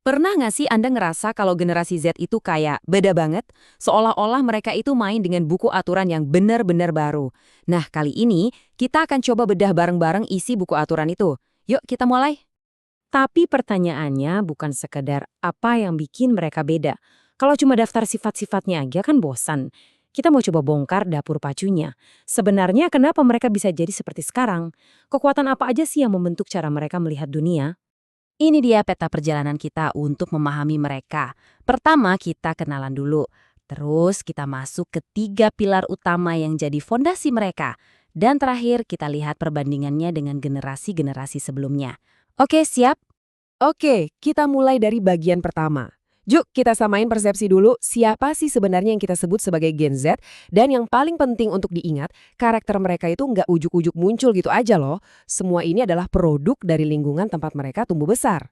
Pernah nggak sih Anda ngerasa kalau generasi Z itu kayak beda banget? Seolah-olah mereka itu main dengan buku aturan yang benar-benar baru. Nah, kali ini kita akan coba bedah bareng-bareng isi buku aturan itu. Yuk, kita mulai. Tapi pertanyaannya bukan sekedar apa yang bikin mereka beda. Kalau cuma daftar sifat-sifatnya aja kan bosan. Kita mau coba bongkar dapur pacunya. Sebenarnya kenapa mereka bisa jadi seperti sekarang? Kekuatan apa aja sih yang membentuk cara mereka melihat dunia? Ini dia peta perjalanan kita untuk memahami mereka. Pertama, kita kenalan dulu. Terus kita masuk ke 3 pilar utama yang jadi fondasi mereka. Dan terakhir, kita lihat perbandingannya dengan generasi-generasi sebelumnya. Oke, siap? Oke, kita mulai dari bagian pertama. Juk, kita samain persepsi dulu siapa sih sebenarnya yang kita sebut sebagai Gen Z, dan yang paling penting untuk diingat, karakter mereka itu nggak ujuk-ujuk muncul gitu aja loh. Semua ini adalah produk dari lingkungan tempat mereka tumbuh besar.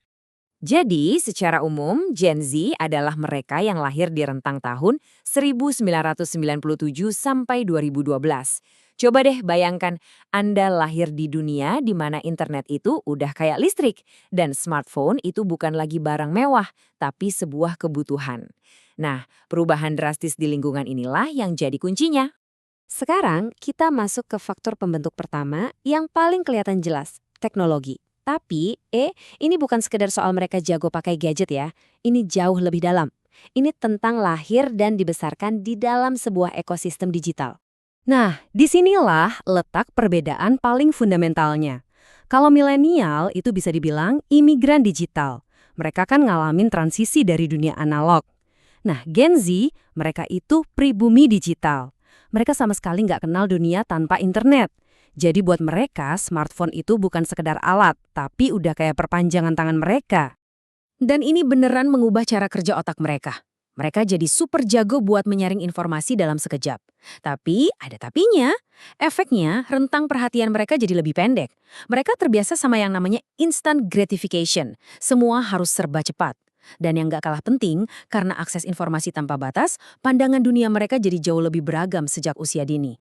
Jadi, secara umum, Gen Z adalah mereka yang lahir di rentang tahun 1997 sampai 2012. Coba deh bayangkan, Anda lahir di dunia di mana internet itu udah kayak listrik, dan smartphone itu bukan lagi barang mewah, tapi sebuah kebutuhan. Nah, perubahan drastis di lingkungan inilah yang jadi kuncinya. Sekarang kita masuk ke faktor pembentuk pertama yang paling kelihatan jelas, teknologi. Tapi, ini bukan sekedar soal mereka jago pakai gadget ya. Ini jauh lebih dalam. Ini tentang lahir dan dibesarkan di dalam sebuah ekosistem digital. Nah, disinilah letak perbedaan paling fundamentalnya. Kalau milenial itu bisa dibilang imigran digital. Mereka kan ngalamin transisi dari dunia analog. Nah, Gen Z, mereka itu pribumi digital. Mereka sama sekali nggak kenal dunia tanpa internet. Jadi buat mereka, smartphone itu bukan sekedar alat, tapi udah kayak perpanjangan tangan mereka. Dan ini beneran mengubah cara kerja otak mereka. Mereka jadi super jago buat menyaring informasi dalam sekejap. Tapi, ada tapinya. Efeknya, rentang perhatian mereka jadi lebih pendek. Mereka terbiasa sama yang namanya instant gratification. Semua harus serba cepat. Dan yang gak kalah penting, karena akses informasi tanpa batas, pandangan dunia mereka jadi jauh lebih beragam sejak usia dini.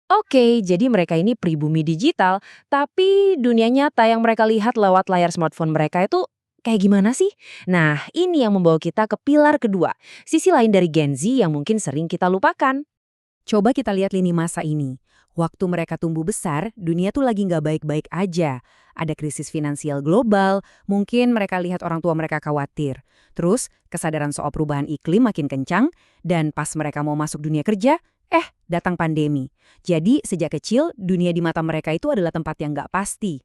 Oke, jadi mereka ini pribumi digital, tapi dunia nyata yang mereka lihat lewat layar smartphone mereka itu kayak gimana sih? Nah, ini yang membawa kita ke pilar kedua, sisi lain dari Gen Z yang mungkin sering kita lupakan. Coba kita lihat lini masa ini. Waktu mereka tumbuh besar, dunia tuh lagi nggak baik-baik aja. Ada krisis finansial global, mungkin mereka lihat orang tua mereka khawatir. Terus, kesadaran soal perubahan iklim makin kencang, dan pas mereka mau masuk dunia kerja, datang pandemi. Jadi, sejak kecil, dunia di mata mereka itu adalah tempat yang nggak pasti.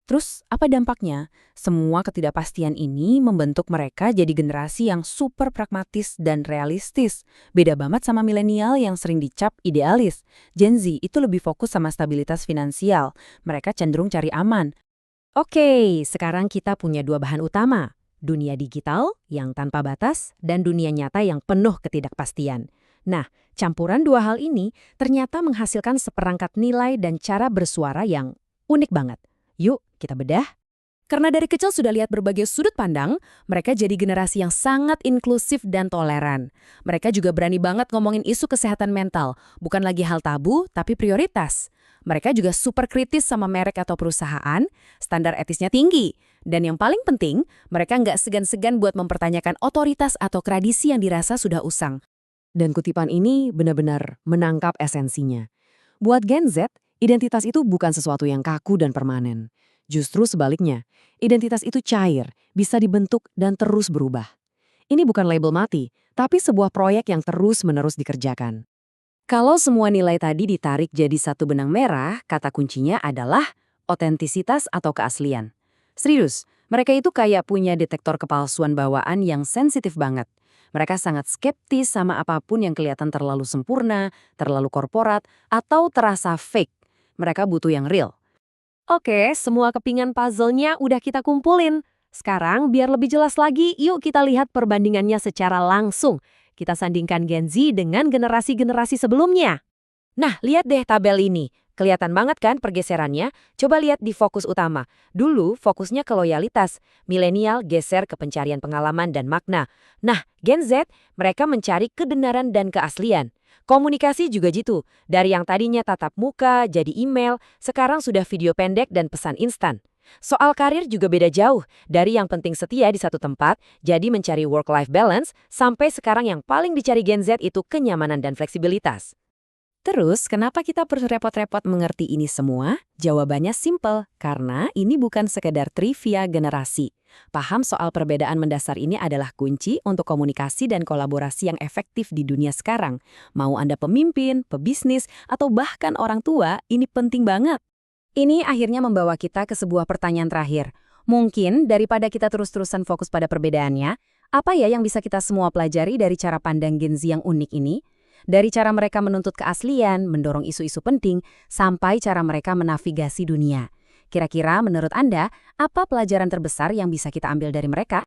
Terus, apa dampaknya? Semua ketidakpastian ini membentuk mereka jadi generasi yang super pragmatis dan realistis. Beda banget sama milenial yang sering dicap idealis. Gen Z itu lebih fokus sama stabilitas finansial. Mereka cenderung cari aman. Oke, sekarang kita punya dua bahan utama. Dunia digital yang tanpa batas dan dunia nyata yang penuh ketidakpastian. Nah, campuran dua hal ini ternyata menghasilkan seperangkat nilai dan cara bersuara yang unik banget. Yuk, kita bedah. Karena dari kecil sudah lihat berbagai sudut pandang, mereka jadi generasi yang sangat inklusif dan toleran. Mereka juga berani banget ngomongin isu kesehatan mental, bukan lagi hal tabu, tapi prioritas. Mereka juga super kritis sama merek atau perusahaan, standar etisnya tinggi. Dan yang paling penting, mereka nggak segan-segan buat mempertanyakan otoritas atau tradisi yang dirasa sudah usang. Dan kutipan ini benar-benar menangkap esensinya. Buat Gen Z, identitas itu bukan sesuatu yang kaku dan permanen. Justru sebaliknya, identitas itu cair, bisa dibentuk dan terus berubah. Ini bukan label mati, tapi sebuah proyek yang terus-menerus dikerjakan. Kalau semua nilai tadi ditarik jadi satu benang merah, kata kuncinya adalah otentisitas atau keaslian. Serius, mereka itu kayak punya detektor kepalsuan bawaan yang sensitif banget. Mereka sangat skeptis sama apapun yang kelihatan terlalu sempurna, terlalu korporat, atau terasa fake. Mereka butuh yang real. Oke, semua kepingan puzzle-nya udah kita kumpulin. Sekarang biar lebih jelas lagi, yuk kita lihat perbandingannya secara langsung. Kita sandingkan Gen Z dengan generasi-generasi sebelumnya. Nah, lihat deh tabel ini. Kelihatan banget kan pergeserannya? Coba lihat di fokus utama. Dulu fokusnya ke loyalitas. Milenial geser ke pencarian pengalaman dan makna. Nah, Gen Z, mereka mencari kebenaran dan keaslian. Komunikasi juga gitu. Dari yang tadinya tatap muka, jadi email, sekarang sudah video pendek dan pesan instan. Soal karir juga beda jauh, dari yang penting setia di satu tempat, jadi mencari work-life balance, sampai sekarang yang paling dicari Gen Z itu kenyamanan dan fleksibilitas. Terus, kenapa kita perlu repot-repot mengerti ini semua? Jawabannya simple, karena ini bukan sekedar trivia generasi. Paham soal perbedaan mendasar ini adalah kunci untuk komunikasi dan kolaborasi yang efektif di dunia sekarang. Mau Anda pemimpin, pebisnis, atau bahkan orang tua, ini penting banget. Ini akhirnya membawa kita ke sebuah pertanyaan terakhir. Mungkin daripada kita terus-terusan fokus pada perbedaannya, apa ya yang bisa kita semua pelajari dari cara pandang Gen Z yang unik ini? Dari cara mereka menuntut keaslian, mendorong isu-isu penting, sampai cara mereka menavigasi dunia. Kira-kira menurut Anda, apa pelajaran terbesar yang bisa kita ambil dari mereka?